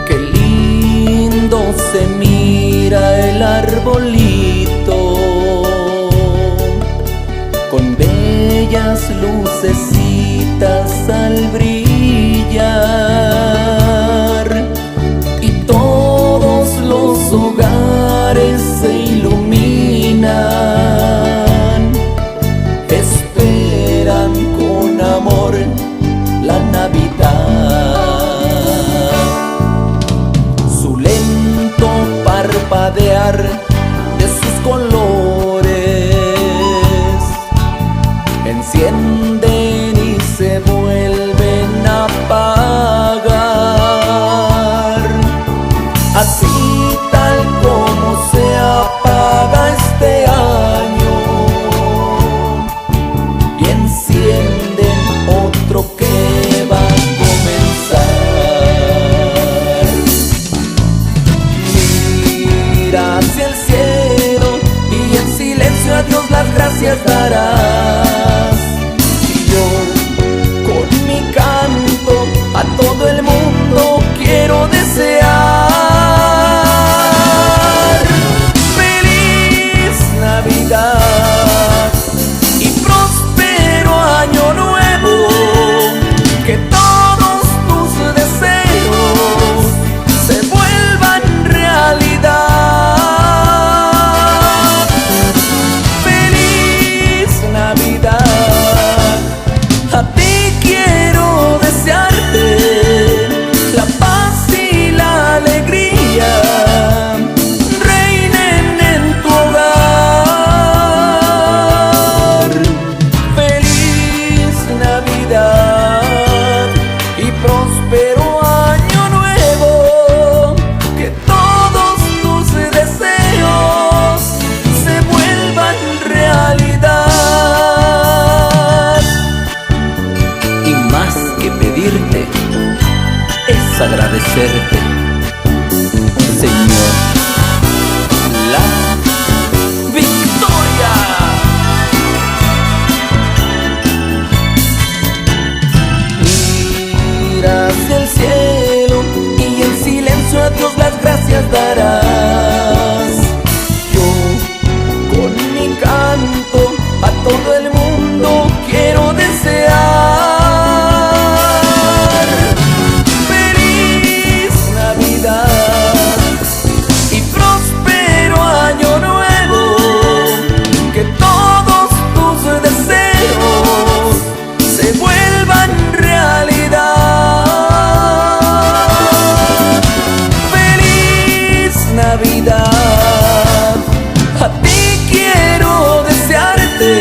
Qué lindo se mira el arbolito, con bellas lucecitas al brillar, y todos los hogares se iluminan, esperan con amor la Navidad. Su lento parpadear de sus colores encienden y se vuelven a apagar, así tal como se apaga este año, y encienden otro que va a comenzar. Mira hacia el cielo y en silencio a Dios las gracias darás. Y yo con mi canto a todo el mundo quiero desear feliz Navidad y próspero año nuevo, que todos tus deseos se vuelvan realidad. Feliz Navidad, a ti quiero desearte la paz y la alegría reinen en tu hogar. Feliz Navidad y próspero año nuevo, que todos tus deseos se vuelvan realidad. Y más que pedirte es agradecerte, Señor, la victoria. Mira hacia el cielo y en silencio a Dios las gracias darás. Yo con mi canto a todo el mundo quiero desear feliz Navidad y próspero año nuevo, que todos tus deseos se vuelvan realidad. Feliz Navidad, a ti quiero desearte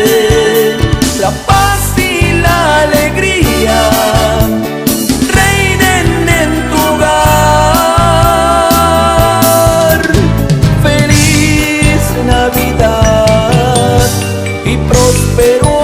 la paz y la alegría reinen en tu hogar. Feliz Navidad y próspero